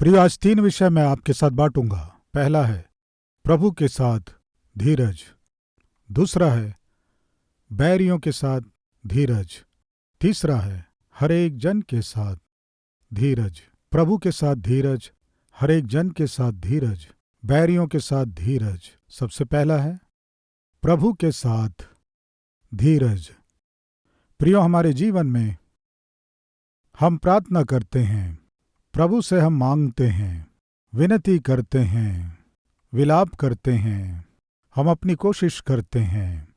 प्रिय, आज 3 विषय मैं आपके साथ बांटूंगा। पहला है प्रभु के साथ धीरज, दूसरा है बैरियों के साथ धीरज, तीसरा है हर एक जन के साथ धीरज। प्रभु के साथ धीरज, हर एक जन के साथ धीरज, बैरियों के साथ धीरज। सबसे पहला है प्रभु के साथ धीरज। प्रियो, हमारे जीवन में हम प्रार्थना करते हैं, प्रभु से हम मांगते हैं, विनती करते हैं, विलाप करते हैं, हम अपनी कोशिश करते हैं,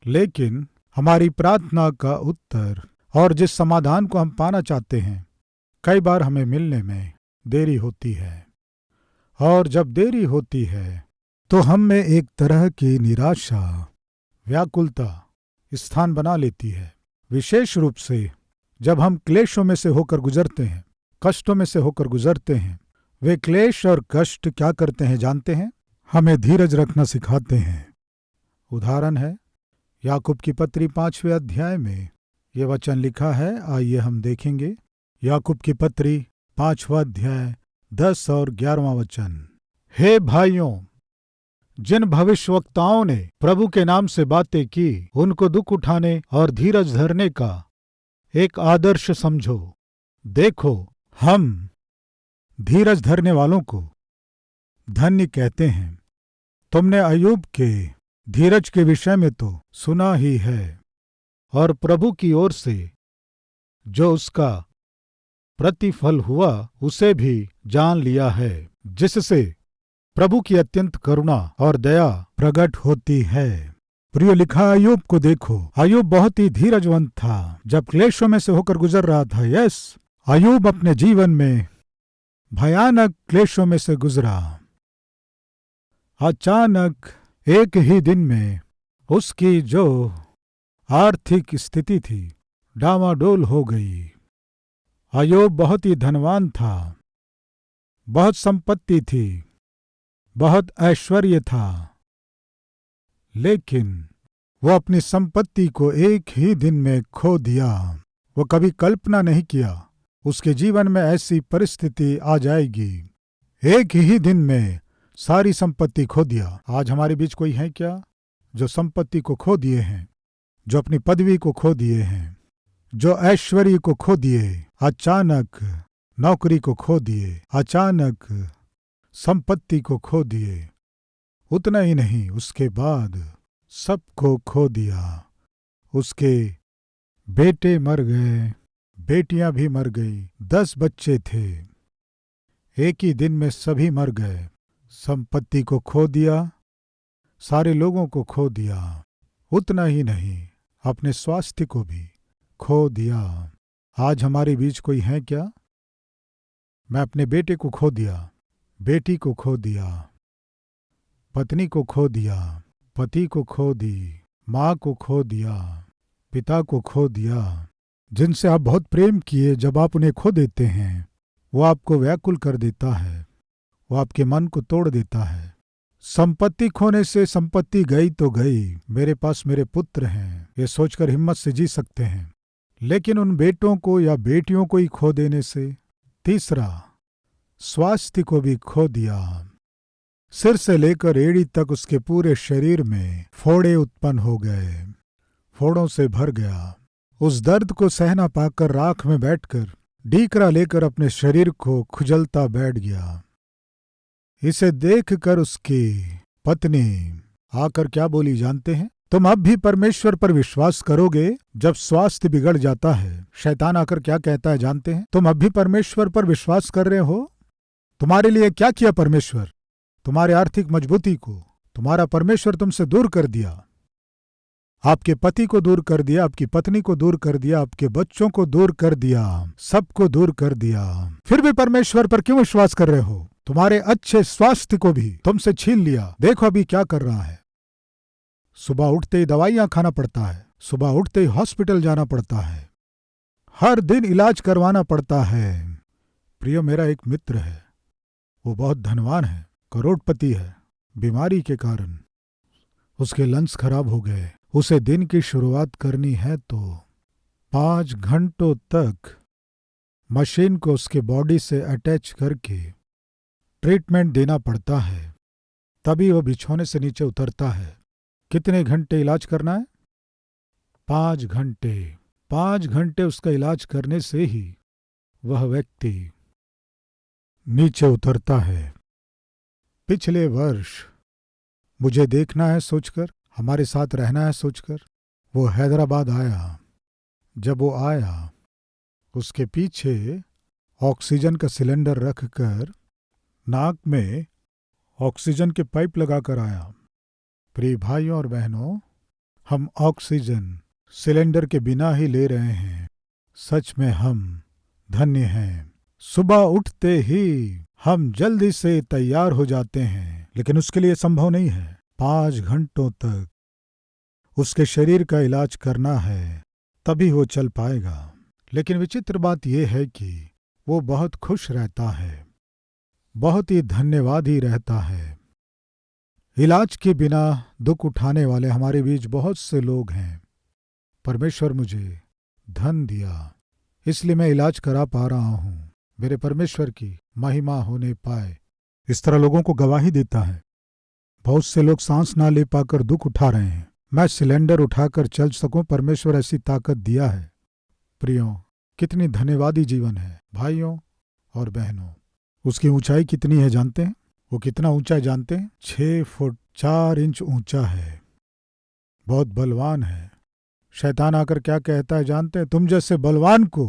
लेकिन हमारी प्रार्थना का उत्तर और जिस समाधान को हम पाना चाहते हैं, कई बार हमें मिलने में देरी होती है। और जब देरी होती है तो हम में एक तरह की निराशा, व्याकुलता स्थान बना लेती है। विशेष रूप से जब हम क्लेशों में से होकर गुजरते हैं, कष्टों में से होकर गुजरते हैं। वे क्लेश और कष्ट क्या करते हैं जानते हैं? हमें धीरज रखना सिखाते हैं। उदाहरण है याकूब की पत्री 5वें अध्याय में ये वचन लिखा है, आइए हम देखेंगे। याकूब की पत्री 5वां अध्याय 10 और 11वां वचन। हे भाइयों, जिन भविष्यवक्ताओं ने प्रभु के नाम से बातें की, उनको दुख उठाने और धीरज धरने का एक आदर्श समझो। देखो, हम धीरज धरने वालों को धन्य कहते हैं। तुमने अय्यूब के धीरज के विषय में तो सुना ही है, और प्रभु की ओर से जो उसका प्रतिफल हुआ उसे भी जान लिया है, जिससे प्रभु की अत्यंत करुणा और दया प्रकट होती है। प्रियो, लिखा अय्यूब को देखो। अय्यूब बहुत ही धीरजवंत था जब क्लेशों में से होकर गुजर रहा था। यस, अय्यूब अपने जीवन में भयानक क्लेशों में से गुजरा। अचानक एक ही दिन में उसकी जो आर्थिक स्थिति थी डामाडोल हो गई। अय्यूब बहुत ही धनवान था, बहुत संपत्ति थी, बहुत ऐश्वर्य था, लेकिन वो अपनी संपत्ति को एक ही दिन में खो दिया। वो कभी कल्पना नहीं किया उसके जीवन में ऐसी परिस्थिति आ जाएगी। एक ही दिन में सारी संपत्ति खो दिया। आज हमारे बीच कोई है क्या जो संपत्ति को खो दिए हैं, जो अपनी पदवी को खो दिए हैं, जो ऐश्वर्य को खो दिए, अचानक नौकरी को खो दिए, अचानक संपत्ति को खो दिए। उतना ही नहीं, उसके बाद सबको खो दिया। उसके बेटे मर गए, बेटियां भी मर गई, 10 बच्चे थे, एक ही दिन में सभी मर गए। संपत्ति को खो दिया, सारे लोगों को खो दिया। उतना ही नहीं, अपने स्वास्थ्य को भी खो दिया। आज हमारे बीच कोई है क्या? मैं अपने बेटे को खो दिया, बेटी को खो दिया, पत्नी को खो दिया, पति को खो दी, माँ को खो दिया, पिता को खो दिया। जिनसे आप बहुत प्रेम किए, जब आप उन्हें खो देते हैं, वो आपको व्याकुल कर देता है, वो आपके मन को तोड़ देता है। संपत्ति खोने से संपत्ति गई तो गई, मेरे पास मेरे पुत्र हैं, ये सोचकर हिम्मत से जी सकते हैं, लेकिन उन बेटों को या बेटियों को ही खो देने से। तीसरा, स्वास्थ्य को भी खो दिया। सिर से लेकर एड़ी तक उसके पूरे शरीर में फोड़े उत्पन्न हो गए, फोड़ों से भर गया। उस दर्द को सहना पाकर राख में बैठकर डीकरा लेकर अपने शरीर को खुजलता बैठ गया। इसे देखकर उसकी पत्नी आकर क्या बोली जानते हैं? तुम अब भी परमेश्वर पर विश्वास करोगे जब स्वास्थ्य बिगड़ जाता है? शैतान आकर क्या कहता है जानते हैं? तुम अब भी परमेश्वर पर विश्वास कर रहे हो? तुम्हारे लिए क्या किया परमेश्वर? तुम्हारे आर्थिक मजबूती को तुम्हारा परमेश्वर तुमसे दूर कर दिया, आपके पति को दूर कर दिया, आपकी पत्नी को दूर कर दिया, आपके बच्चों को दूर कर दिया, सबको दूर कर दिया। फिर भी परमेश्वर पर क्यों विश्वास कर रहे हो? तुम्हारे अच्छे स्वास्थ्य को भी तुमसे छीन लिया। देखो अभी क्या कर रहा है। सुबह उठते ही दवाइयां खाना पड़ता है, सुबह उठते ही हॉस्पिटल जाना पड़ता है, हर दिन इलाज करवाना पड़ता है। प्रियो, मेरा एक मित्र है, वो बहुत धनवान है, करोड़पति है। बीमारी के कारण उसके लंग्स खराब हो गए। उसे दिन की शुरुआत करनी है तो 5 घंटों तक मशीन को उसके बॉडी से अटैच करके ट्रीटमेंट देना पड़ता है, तभी वह बिछौने से नीचे उतरता है। कितने घंटे इलाज करना है? 5 घंटे। 5 घंटे उसका इलाज करने से ही वह व्यक्ति नीचे उतरता है। पिछले वर्ष मुझे देखना है सोचकर, हमारे साथ रहना है सोचकर, वो हैदराबाद आया। जब वो आया, उसके पीछे ऑक्सीजन का सिलेंडर रखकर नाक में ऑक्सीजन के पाइप लगाकर आया। प्रिय भाइयों और बहनों, हम ऑक्सीजन सिलेंडर के बिना ही ले रहे हैं। सच में हम धन्य हैं। सुबह उठते ही हम जल्दी से तैयार हो जाते हैं, लेकिन उसके लिए संभव नहीं है। 5 घंटों तक उसके शरीर का इलाज करना है, तभी वो चल पाएगा। लेकिन विचित्र बात यह है कि वो बहुत खुश रहता है, बहुत ही धन्यवादी रहता है। इलाज के बिना दुख उठाने वाले हमारे बीच बहुत से लोग हैं। परमेश्वर मुझे धन दिया, इसलिए मैं इलाज करा पा रहा हूं। मेरे परमेश्वर की महिमा होने पाए, इस तरह लोगों को गवाही देता है। बहुत से लोग सांस ना ले पाकर दुख उठा रहे हैं। मैं सिलेंडर उठाकर चल सकूं, परमेश्वर ऐसी ताकत दिया है। प्रियों, कितनी धन्यवादी जीवन है भाइयों और बहनों। उसकी ऊंचाई कितनी है जानते हैं? वो कितना ऊंचा है जानते हैं? 6 फुट 4 इंच ऊंचा है। बहुत बलवान है। शैतान आकर क्या कहता है जानते हैं? तुम जैसे बलवान को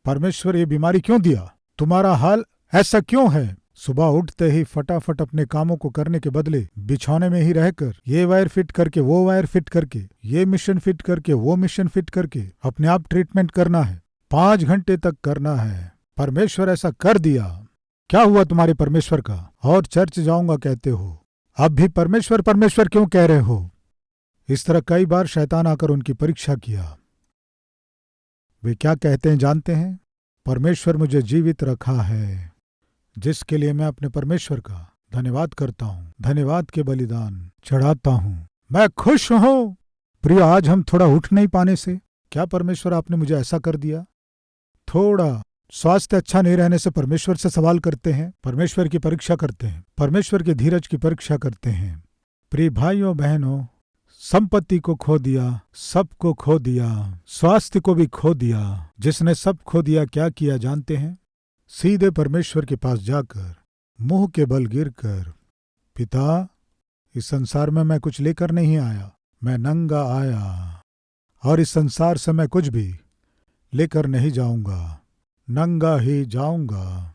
परमेश्वर ये बीमारी क्यों दिया? तुम्हारा हाल ऐसा क्यों है? सुबह उठते ही फटाफट अपने कामों को करने के बदले बिछौने में ही रहकर ये वायर फिट करके वो वायर फिट करके, ये मिशन फिट करके वो मिशन फिट करके अपने आप ट्रीटमेंट करना है। 5 घंटे तक करना है। परमेश्वर ऐसा कर दिया। क्या हुआ तुम्हारे परमेश्वर का? और चर्च जाऊंगा कहते हो, अब भी परमेश्वर परमेश्वर क्यों कह रहे हो? इस तरह कई बार शैतान आकर उनकी परीक्षा किया। वे क्या कहते हैं जानते हैं? परमेश्वर मुझे जीवित रखा है, जिसके लिए मैं अपने परमेश्वर का धन्यवाद करता हूं, धन्यवाद के बलिदान चढ़ाता हूं। मैं खुश हूं। प्रिय, आज हम थोड़ा उठ नहीं पाने से, क्या परमेश्वर आपने मुझे ऐसा कर दिया? थोड़ा स्वास्थ्य अच्छा नहीं रहने से परमेश्वर से सवाल करते हैं, परमेश्वर की परीक्षा करते हैं, परमेश्वर के धीरज की परीक्षा करते हैं। प्रिय भाइयों बहनों, संपत्ति को खो दिया, सबको खो दिया, स्वास्थ्य को भी खो दिया। जिसने सब खो दिया क्या किया जानते हैं? सीधे परमेश्वर के पास जाकर मुंह के बल गिरकर, पिता, इस संसार में मैं कुछ लेकर नहीं आया, मैं नंगा आया और इस संसार से मैं कुछ भी लेकर नहीं जाऊंगा, नंगा ही जाऊंगा।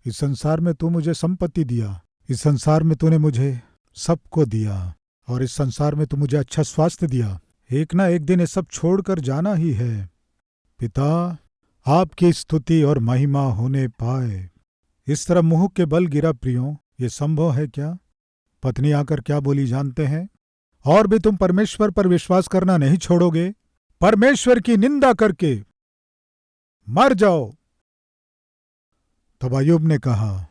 इस संसार में तू मुझे संपत्ति दिया, इस संसार में तूने मुझे सबको दिया और इस संसार में तू मुझे अच्छा स्वास्थ्य दिया। एक ना एक दिन ये सब छोड़कर जाना ही है। पिता, आपकी स्तुति और महिमा होने पाए। इस तरह मुंह के बल गिरा। प्रियों, ये संभव है क्या? पत्नी आकर क्या बोली जानते हैं? और भी तुम परमेश्वर पर विश्वास करना नहीं छोड़ोगे? परमेश्वर की निंदा करके मर जाओ। तब अय्यूब ने कहा,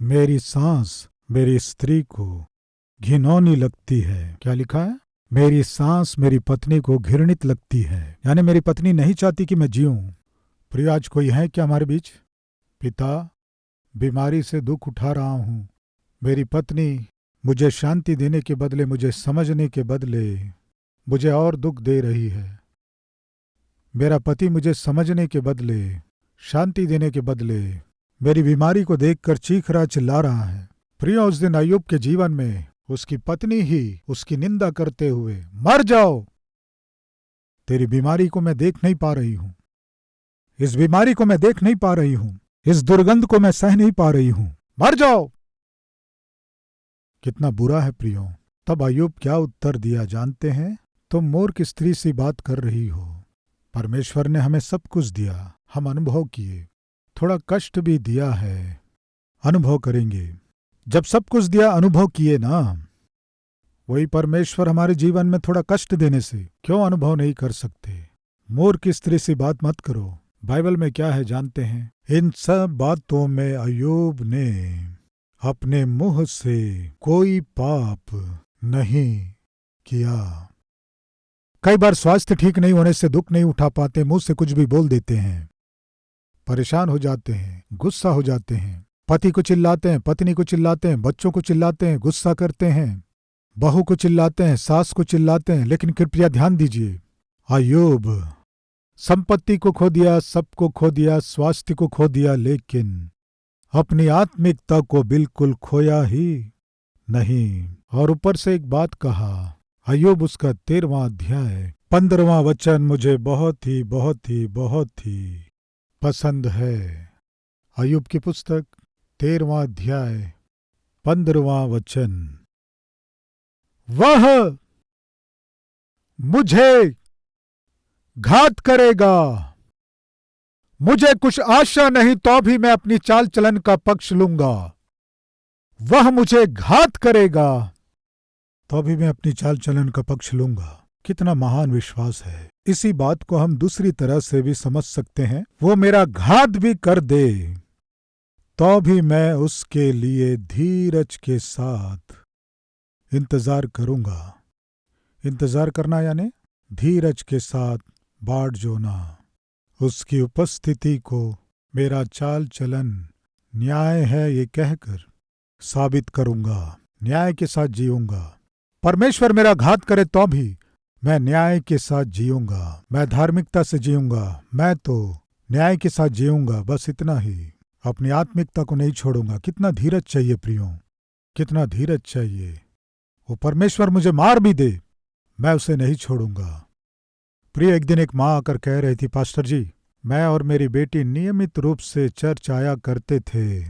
मेरी सांस मेरी स्त्री को घिनौनी लगती है। क्या लिखा है? मेरी सांस मेरी पत्नी को घृणित लगती है, यानी मेरी पत्नी नहीं चाहती कि मैं जीऊं। प्रिय, आज कोई है क्या हमारे बीच? पिता, बीमारी से दुख उठा रहा हूं। मेरी पत्नी मुझे शांति देने के बदले, मुझे समझने के बदले मुझे और दुख दे रही है। मेरा पति मुझे समझने के बदले, शांति देने के बदले मेरी बीमारी को देखकर चीख रहा, चिल्ला रहा है। प्रिय, उस दिन अय्यूब के जीवन में उसकी पत्नी ही उसकी निंदा करते हुए, मर जाओ, तेरी बीमारी को मैं देख नहीं पा रही हूं, इस बीमारी को मैं देख नहीं पा रही हूं, इस दुर्गंध को मैं सह नहीं पा रही हूं, मर जाओ। कितना बुरा है प्रियो। तब अय्यूब क्या उत्तर दिया जानते हैं? तुम मूर्ख स्त्री सी बात कर रही हो। परमेश्वर ने हमें सब कुछ दिया, हम अनुभव किए, थोड़ा कष्ट भी दिया है, अनुभव करेंगे। जब सब कुछ दिया, अनुभव किए ना, वही परमेश्वर हमारे जीवन में थोड़ा कष्ट देने से क्यों अनुभव नहीं कर सकते? मूर्ख स्त्री सी बात मत करो। बाइबल में क्या है जानते हैं? इन सब बातों में अय्यूब ने अपने मुंह से कोई पाप नहीं किया। कई बार स्वास्थ्य ठीक नहीं होने से दुख नहीं उठा पाते, मुंह से कुछ भी बोल देते हैं, परेशान हो जाते हैं, गुस्सा हो जाते हैं, पति को चिल्लाते हैं, पत्नी को चिल्लाते हैं, बच्चों को चिल्लाते हैं, गुस्सा करते हैं, बहू को चिल्लाते हैं, सास को चिल्लाते हैं। लेकिन कृपया ध्यान दीजिए, अय्यूब संपत्ति को खो दिया, सबको खो दिया, स्वास्थ्य को खो दिया, लेकिन अपनी आत्मिकता को बिल्कुल खोया ही नहीं। और ऊपर से एक बात कहा, अय्यूब उसका 13वां अध्याय 15वां वचन मुझे बहुत ही बहुत ही बहुत ही पसंद है। अय्यूब की पुस्तक 13वां अध्याय 15वां वचन, वह मुझे घात करेगा, मुझे कुछ आशा नहीं तो भी मैं अपनी चाल चलन का पक्ष लूंगा। वह मुझे घात करेगा तो भी मैं अपनी चाल चलन का पक्ष लूंगा। कितना महान विश्वास है। इसी बात को हम दूसरी तरह से भी समझ सकते हैं, वो मेरा घात भी कर दे तो भी मैं उसके लिए धीरज के साथ इंतजार करूंगा। इंतजार करना यानी धीरज के साथ बाट जोना। उसकी उपस्थिति को मेरा चाल चलन न्याय है ये कहकर साबित करूंगा, न्याय के साथ जीऊंगा। परमेश्वर मेरा घात करे तो भी मैं न्याय के साथ जीऊंगा, मैं धार्मिकता से जीऊंगा, मैं तो न्याय के साथ जीऊंगा। बस इतना ही, अपनी आत्मिकता को नहीं छोड़ूंगा। कितना धीरज चाहिए प्रियो, कितना धीरज चाहिए। वो परमेश्वर मुझे मार भी दे, मैं उसे नहीं छोड़ूंगा। प्रिय, एक दिन एक माँ आकर कह रही थी, पास्टर जी, मैं और मेरी बेटी नियमित रूप से चर्च आया करते थे।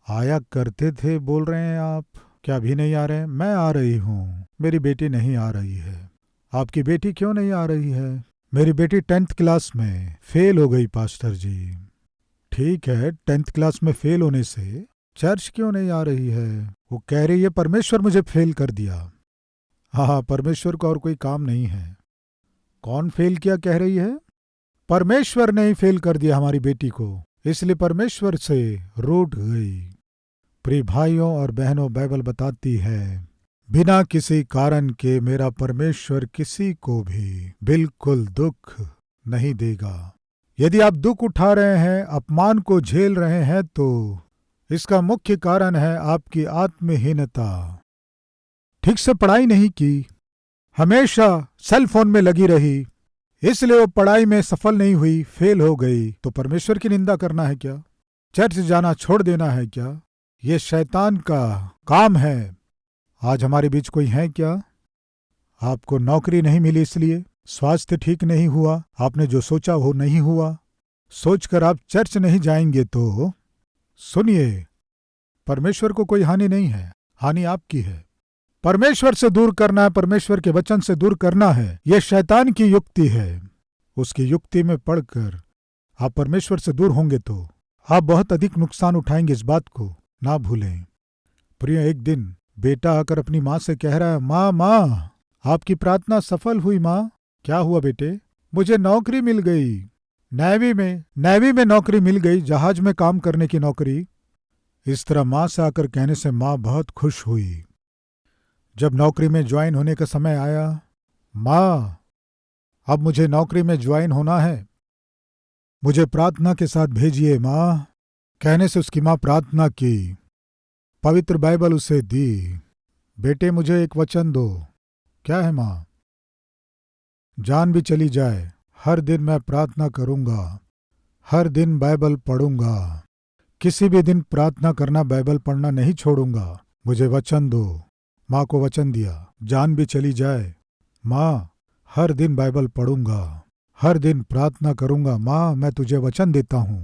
आया करते थे बोल रहे हैं आप, क्या अभी नहीं आ रहे हैं? मैं आ रही हूँ, मेरी बेटी नहीं आ रही है। आपकी बेटी क्यों नहीं आ रही है? मेरी बेटी 10th क्लास में फेल हो गई पास्टर जी। ठीक है, 10th क्लास में फेल होने से चर्च क्यों नहीं आ रही है? वो कह रही है परमेश्वर मुझे फेल कर दिया। हाँ, परमेश्वर को और कोई काम नहीं है। कौन फेल किया कह रही है? परमेश्वर ने ही फेल कर दिया हमारी बेटी को, इसलिए परमेश्वर से रूठ गई। प्रिय भाइयों और बहनों, बाइबल बताती है बिना किसी कारण के मेरा परमेश्वर किसी को भी बिल्कुल दुख नहीं देगा। यदि आप दुख उठा रहे हैं, अपमान को झेल रहे हैं, तो इसका मुख्य कारण है आपकी आत्महीनता। ठीक से पढ़ाई नहीं की, हमेशा सेल फोन में लगी रही, इसलिए वो पढ़ाई में सफल नहीं हुई, फेल हो गई। तो परमेश्वर की निंदा करना है क्या? चर्च जाना छोड़ देना है क्या? ये शैतान का काम है। आज हमारे बीच कोई है क्या? आपको नौकरी नहीं मिली इसलिए, स्वास्थ्य ठीक नहीं हुआ, आपने जो सोचा वो नहीं हुआ, सोचकर आप चर्च नहीं जाएंगे तो सुनिए, परमेश्वर को कोई हानि नहीं है, हानि आपकी है। परमेश्वर से दूर करना है, परमेश्वर के वचन से दूर करना है, यह शैतान की युक्ति है। उसकी युक्ति में पड़कर आप परमेश्वर से दूर होंगे तो आप बहुत अधिक नुकसान उठाएंगे, इस बात को ना भूलें। प्रिय, एक दिन बेटा आकर अपनी माँ से कह रहा है, माँ माँ आपकी प्रार्थना सफल हुई। माँ, क्या हुआ बेटे? मुझे नौकरी मिल गई, नेवी में नौकरी मिल गई, जहाज में काम करने की नौकरी। इस तरह माँ से आकर कहने से माँ बहुत खुश हुई। जब नौकरी में ज्वाइन होने का समय आया, माँ अब मुझे नौकरी में ज्वाइन होना है, मुझे प्रार्थना के साथ भेजिए माँ। कहने से उसकी माँ प्रार्थना की, पवित्र बाइबल उसे दी। बेटे मुझे एक वचन दो। क्या है माँ? जान भी चली जाए, हर दिन मैं प्रार्थना करूंगा, हर दिन बाइबल पढ़ूंगा, किसी भी दिन प्रार्थना करना, बाइबल पढ़ना नहीं छोड़ूंगा। मुझे वचन दो। माँ को वचन दिया, जान भी चली जाए माँ, हर दिन बाइबल पढ़ूंगा, हर दिन प्रार्थना करूंगा। माँ, मैं तुझे वचन देता हूं।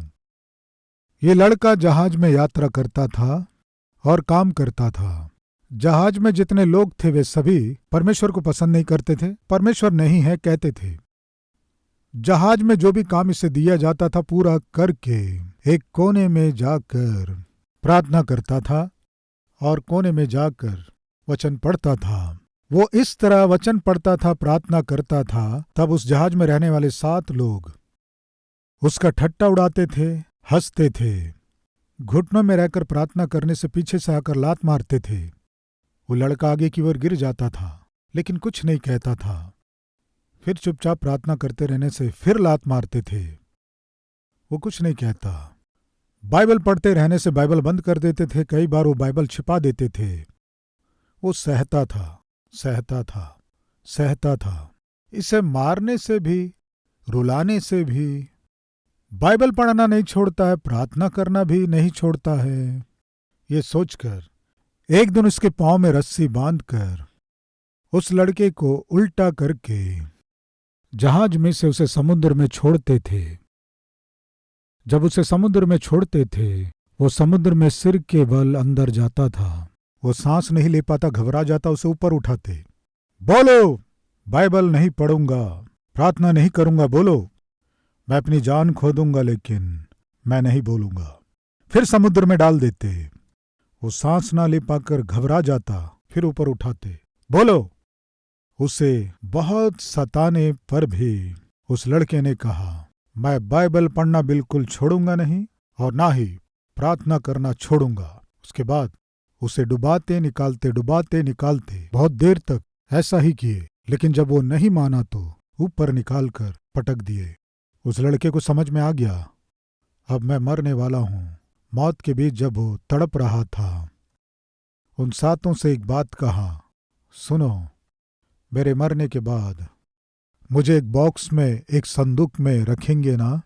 ये लड़का जहाज में यात्रा करता था और काम करता था। जहाज में जितने लोग थे वे सभी परमेश्वर को पसंद नहीं करते थे, परमेश्वर नहीं है कहते थे। जहाज में जो भी काम इसे दिया जाता था पूरा करके एक कोने में जाकर प्रार्थना करता था और कोने में जाकर वचन पढ़ता था। वो इस तरह वचन पढ़ता था, प्रार्थना करता था, तब उस जहाज में रहने वाले 7 लोग उसका ठट्टा उड़ाते थे, हंसते थे। घुटनों में रहकर प्रार्थना करने से पीछे से आकर लात मारते थे। वो लड़का आगे की ओर गिर जाता था लेकिन कुछ नहीं कहता था। फिर चुपचाप प्रार्थना करते रहने से फिर लात मारते थे, वो कुछ नहीं कहता। बाइबल पढ़ते रहने से बाइबल बंद कर देते थे, कई बार वो बाइबल छिपा देते थे। वो सहता था, सहता था, सहता था। इसे मारने से भी, रुलाने से भी बाइबल पढ़ना नहीं छोड़ता है, प्रार्थना करना भी नहीं छोड़ता है। ये सोचकर एक दिन उसके पांव में रस्सी बांधकर उस लड़के को उल्टा करके जहाज में से उसे समुद्र में छोड़ते थे। जब उसे समुद्र में छोड़ते थे, वो समुद्र में सिर के बल अंदर जाता था। वो सांस नहीं ले पाता, घबरा जाता। उसे ऊपर उठाते, बोलो बाइबल नहीं पढ़ूंगा, प्रार्थना नहीं करूंगा, बोलो मैं अपनी जान खो दूंगा, लेकिन मैं नहीं बोलूंगा। फिर समुद्र में डाल देते। वो सांस ना ले पाकर घबरा जाता, फिर ऊपर उठाते, बोलो। उसे बहुत सताने पर भी उस लड़के ने कहा, मैं बाइबल पढ़ना बिल्कुल छोड़ूंगा नहीं और ना ही प्रार्थना करना छोड़ूंगा। उसके बाद उसे डुबाते निकालते बहुत देर तक ऐसा ही किए, लेकिन जब वो नहीं माना तो ऊपर निकालकर पटक दिए। उस लड़के को समझ में आ गया, अब मैं मरने वाला हूं। मौत के बीच जब वो तड़प रहा था, उन सातों से एक बात कहा, सुनो, मेरे मरने के बाद मुझे एक बॉक्स में, एक संदूक में रखेंगे ना?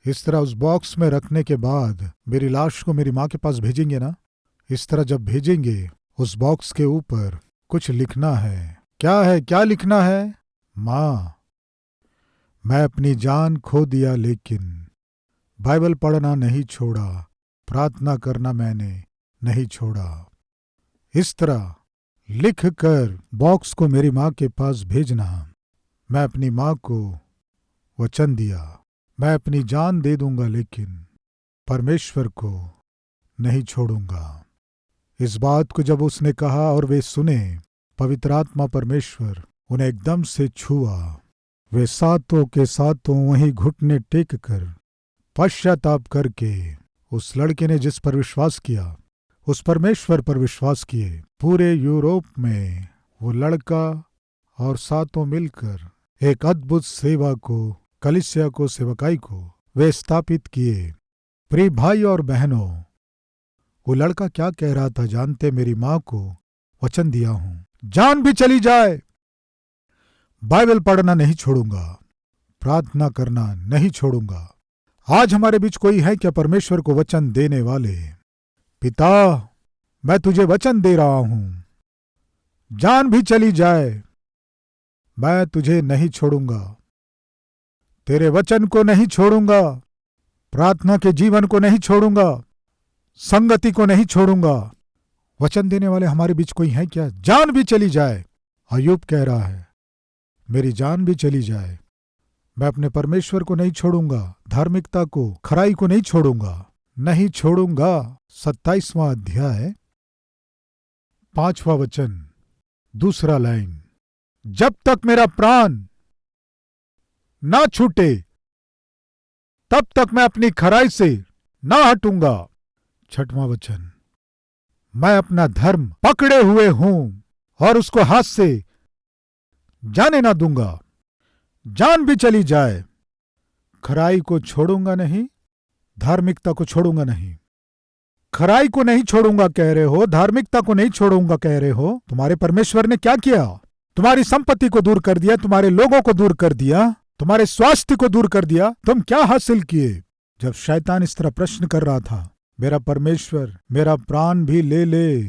इस तरह उस बॉक्स में रखने के बाद मेरी लाश को मेरी माँ के पास भेजेंगे ना? इस तरह जब भेजेंगे, उस बॉक्स के ऊपर कुछ लिखना है। क्या है? क्या लिखना है? माँ, मैं अपनी जान खो दिया, लेकिन बाइबल पढ़ना नहीं छोड़ा, प्रार्थना करना मैंने नहीं छोड़ा। इस तरह लिख कर बॉक्स को मेरी माँ के पास भेजना। मैं अपनी माँ को वचन दिया, मैं अपनी जान दे दूंगा, लेकिन परमेश्वर को नहीं छोड़ूंगा। इस बात को जब उसने कहा और वे सुने, पवित्र आत्मा परमेश्वर उन्हें एकदम से छुआ। वे सातों के सातों वहीं घुटने टेक कर पश्चाताप करके उस लड़के ने जिस पर विश्वास किया, उस परमेश्वर पर विश्वास किए। पूरे यूरोप में वो लड़का और सातों मिलकर एक अद्भुत सेवा को, कलीसिया को, सेवकाई को वे स्थापित किए। प्रिय भाई और बहनों, वो लड़का क्या कह रहा था जानते? मेरी माँ को वचन दिया हूं, जान भी चली जाए, बाइबल पढ़ना नहीं छोड़ूंगा, प्रार्थना करना नहीं छोड़ूंगा। आज हमारे बीच कोई है क्या परमेश्वर को वचन देने वाले? पिता, मैं तुझे वचन दे रहा हूं, जान भी चली जाए, मैं तुझे नहीं छोड़ूंगा, तेरे वचन को नहीं छोड़ूंगा, प्रार्थना के जीवन को नहीं छोड़ूंगा, संगति को नहीं छोड़ूंगा। वचन देने वाले हमारे बीच कोई है क्या? जान भी चली जाए। अय्यूब कह रहा है, मेरी जान भी चली जाए, मैं अपने परमेश्वर को नहीं छोड़ूंगा, धार्मिकता को, खराई को नहीं छोड़ूंगा, नहीं छोड़ूंगा। 27वां अध्याय 5वां वचन, दूसरा लाइन, जब तक मेरा प्राण ना छूटे तब तक मैं अपनी खराई से ना हटूंगा। 6वां वचन, मैं अपना धर्म पकड़े हुए हूं और उसको हाथ से जाने ना दूंगा। जान भी चली जाए, खराई को छोड़ूंगा नहीं, धार्मिकता को छोड़ूंगा नहीं। खराई को नहीं छोड़ूंगा कह रहे हो, धार्मिकता को नहीं छोड़ूंगा कह रहे हो। तुम्हारे परमेश्वर ने क्या किया? तुम्हारी संपत्ति को दूर कर दिया, तुम्हारे लोगों को दूर कर दिया, तुम्हारे स्वास्थ्य को दूर कर दिया। तुम क्या हासिल किए? जब शैतान इस तरह प्रश्न कर रहा था, मेरा परमेश्वर मेरा प्राण भी ले ले,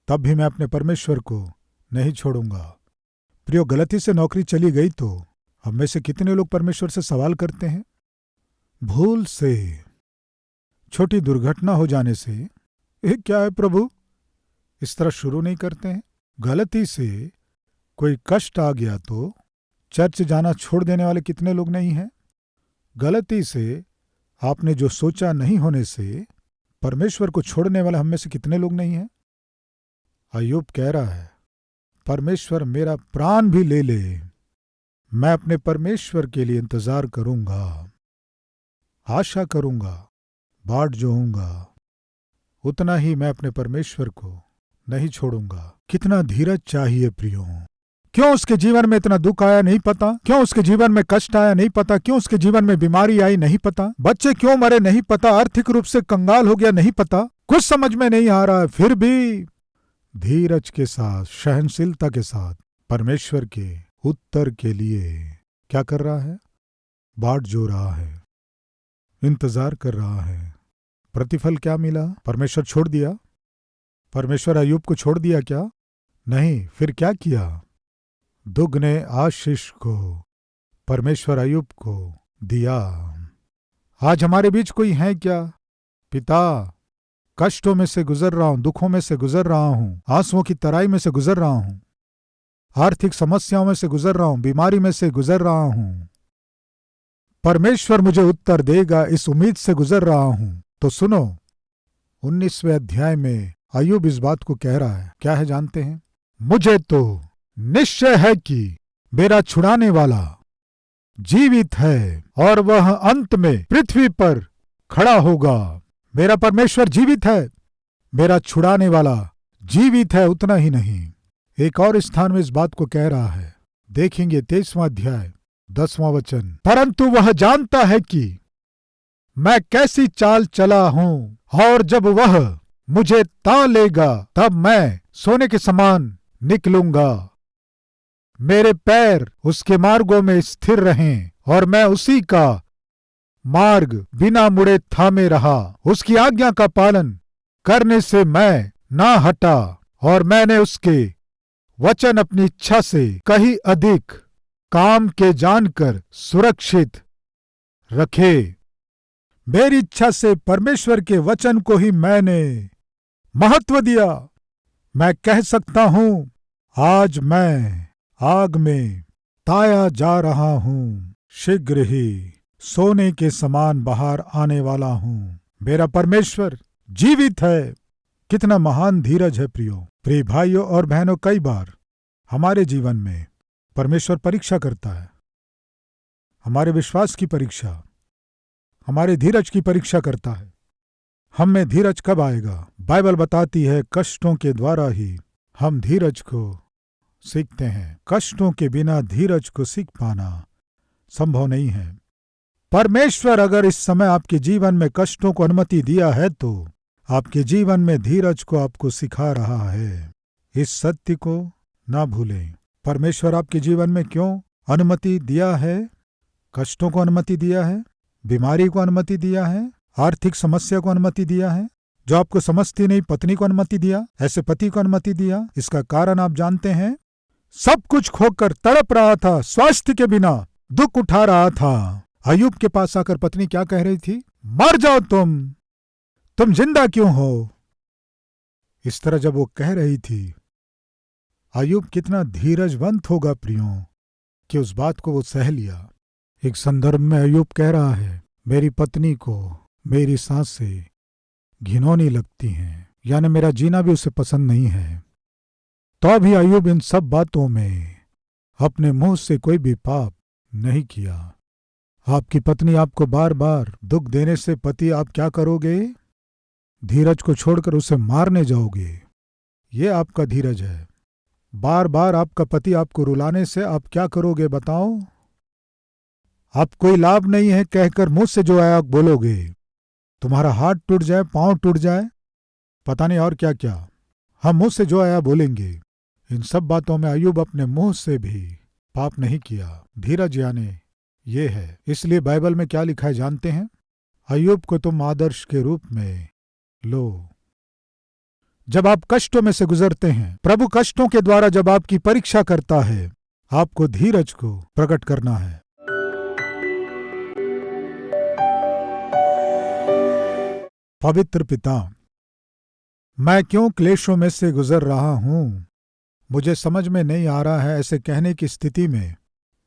तब भी मैं अपने परमेश्वर को नहीं छोड़ूंगा। प्रियो, गलती से नौकरी चली गई तो हम में से कितने लोग परमेश्वर से सवाल करते हैं? भूल से, छोटी दुर्घटना हो जाने से, ये क्या है प्रभु, इस तरह शुरू नहीं करते हैं। गलती से कोई कष्ट आ गया तो चर्च जाना छोड़ देने वाले कितने लोग नहीं हैं? गलती से आपने जो सोचा नहीं होने से परमेश्वर को छोड़ने वाले हम में से कितने लोग नहीं हैं? अय्यूब कह रहा है, परमेश्वर मेरा प्राण भी ले ले, मैं अपने परमेश्वर के लिए इंतजार करूंगा, आशा करूंगा, बाट जोऊंगा, उतना ही मैं अपने परमेश्वर को नहीं छोड़ूंगा। कितना धीरज चाहिए प्रियो, क्यों उसके जीवन में इतना दुख आया नहीं पता, क्यों उसके जीवन में कष्ट आया नहीं पता, क्यों उसके जीवन में बीमारी आई नहीं पता, बच्चे क्यों मरे नहीं पता, आर्थिक रूप से कंगाल हो गया नहीं पता, कुछ समझ में नहीं आ रहा है। फिर भी धीरज के साथ, सहनशीलता के साथ परमेश्वर के उत्तर के लिए क्या कर रहा है? बाट जो रहा है, इंतजार कर रहा है। प्रतिफल क्या मिला? परमेश्वर छोड़ दिया? परमेश्वर अय्यूब को छोड़ दिया क्या? नहीं। फिर क्या किया? दुगने आशीष को परमेश्वर अय्यूब को दिया। आज हमारे बीच कोई है क्या? पिता, कष्टों में से गुजर रहा हूं, दुखों में से गुजर रहा हूं, आंसुओं की तराई में से गुजर रहा हूं, आर्थिक समस्याओं में से गुजर रहा हूं, बीमारी में से गुजर रहा हूं, परमेश्वर मुझे उत्तर देगा, इस उम्मीद से गुजर रहा हूं। तो सुनो, 19वें अध्याय में अय्यूब इस बात को कह रहा है। क्या है जानते हैं? मुझे तो निश्चय है कि मेरा छुड़ाने वाला जीवित है और वह अंत में पृथ्वी पर खड़ा होगा। मेरा परमेश्वर जीवित है, मेरा छुड़ाने वाला जीवित है। उतना ही नहीं, एक और स्थान में इस बात को कह रहा है। देखेंगे 23वां अध्याय 10वां वचन। परंतु वह जानता है कि मैं कैसी चाल चला हूं, और जब वह मुझे ता लेगा तब मैं सोने के समान निकलूंगा। मेरे पैर उसके मार्गों में स्थिर रहें और मैं उसी का मार्ग बिना मुड़े थामे रहा। उसकी आज्ञा का पालन करने से मैं ना हटा, और मैंने उसके वचन अपनी इच्छा से कहीं अधिक काम के जानकर सुरक्षित रखे। मेरी इच्छा से परमेश्वर के वचन को ही मैंने महत्व दिया। मैं कह सकता हूं, आज मैं आग में ताया जा रहा हूं, शीघ्र ही सोने के समान बाहर आने वाला हूं। मेरा परमेश्वर जीवित है। कितना महान धीरज है प्रिय भाइयों और बहनों। कई बार हमारे जीवन में परमेश्वर परीक्षा करता है, हमारे विश्वास की परीक्षा, हमारे धीरज की परीक्षा करता है। हम में धीरज कब आएगा? बाइबल बताती है, कष्टों के द्वारा ही हम धीरज को सीखते हैं। कष्टों के बिना धीरज को सीख पाना संभव नहीं है। परमेश्वर अगर इस समय आपके जीवन में कष्टों को अनुमति दिया है तो आपके जीवन में धीरज को आपको सिखा रहा है। इस सत्य को ना भूलें। परमेश्वर आपके जीवन में क्यों अनुमति दिया है? कष्टों को अनुमति दिया है, बीमारी को अनुमति दिया है, आर्थिक समस्या को अनुमति दिया है, जो आपको समझती नहीं पत्नी को अनुमति दिया, ऐसे पति को अनुमति दिया। इसका कारण आप जानते हैं? सब कुछ खोकर तड़प रहा था, स्वास्थ्य के बिना दुख उठा रहा था। अय्यूब के पास आकर पत्नी क्या कह रही थी? मर जाओ तुम जिंदा क्यों हो? इस तरह जब वो कह रही थी, अय्यूब कितना धीरजवंत होगा प्रियों कि उस बात को वो सह लिया। एक संदर्भ में अय्यूब कह रहा है, मेरी पत्नी को मेरी सांसें घिनौनी लगती हैं, यानी मेरा जीना भी उसे पसंद नहीं है। तो भी अय्यूब इन सब बातों में अपने मुंह से कोई भी पाप नहीं किया। आपकी पत्नी आपको बार बार दुख देने से पति आप क्या करोगे? धीरज को छोड़कर उसे मारने जाओगे। ये आपका धीरज है। बार बार आपका पति आपको रुलाने से आप क्या करोगे बताओ? आप कोई लाभ नहीं है कहकर मुंह से जो आया बोलोगे। तुम्हारा हाथ टूट जाए, पांव टूट जाए, पता नहीं और क्या क्या, हम मुंह से जो आया बोलेंगे। इन सब बातों में अय्यूब अपने मुंह से भी पाप नहीं किया। धीरज यानी ये है। इसलिए बाइबल में क्या लिखा है जानते हैं? अय्यूब को तुम आदर्श के रूप में लो। जब आप कष्टों में से गुजरते हैं, प्रभु कष्टों के द्वारा जब आपकी परीक्षा करता है, आपको धीरज को प्रकट करना है। पवित्र पिता, मैं क्यों क्लेशों में से गुजर रहा हूं, मुझे समझ में नहीं आ रहा है। ऐसे कहने की स्थिति में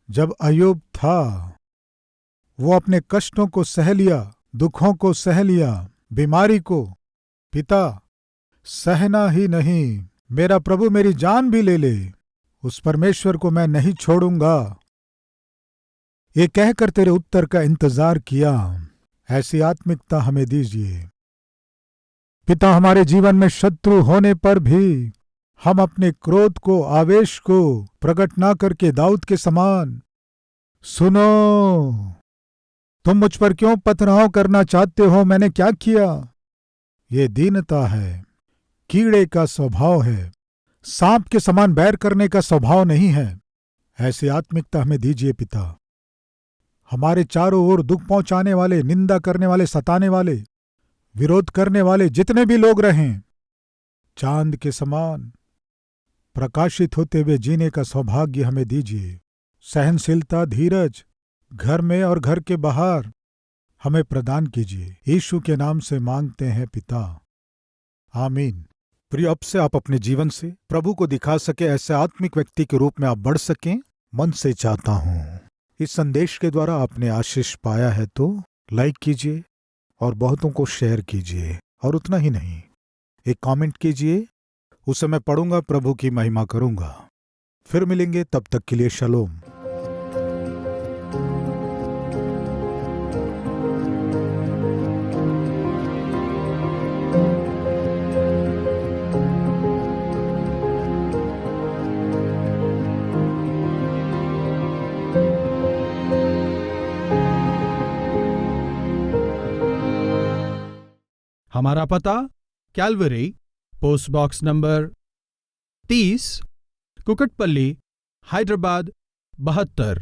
जब अय्यूब था, वो अपने कष्टों को सह लिया, दुखों को सह लिया, बीमारी को। पिता, सहना ही नहीं, मेरा प्रभु मेरी जान भी ले ले, उस परमेश्वर को मैं नहीं छोड़ूंगा, ये कहकर तेरे उत्तर का इंतजार किया। ऐसी आत्मिकता हमें दीजिए। पिता, हमारे जीवन में शत्रु होने पर भी हम अपने क्रोध को, आवेश को प्रकट ना करके दाऊद के समान, सुनो, तुम मुझ पर क्यों पथराव करना चाहते हो, मैंने क्या किया? ये दीनता है, कीड़े का स्वभाव है, सांप के समान बैर करने का स्वभाव नहीं है। ऐसी आत्मिकता हमें दीजिए पिता। हमारे चारों ओर दुख पहुंचाने वाले, निंदा करने वाले, सताने वाले, विरोध करने वाले जितने भी लोग रहें, चांद के समान प्रकाशित होते हुए जीने का सौभाग्य हमें दीजिए। सहनशीलता, धीरज घर में और घर के बाहर हमें प्रदान कीजिए। यीशु के नाम से मांगते हैं पिता, आमीन। प्रिय, अब से आप अपने जीवन से प्रभु को दिखा सके ऐसे आत्मिक व्यक्ति के रूप में आप बढ़ सकें, मन से चाहता हूं। इस संदेश के द्वारा आपने आशीष पाया है तो लाइक कीजिए और बहुतों को शेयर कीजिए, और उतना ही नहीं, एक कमेंट कीजिए, उसे मैं पढ़ूंगा, प्रभु की महिमा करूंगा। फिर मिलेंगे, तब तक के लिए शलोम। हमारा पता Calvary, post box number 30, Kukatpally, Hyderabad 72।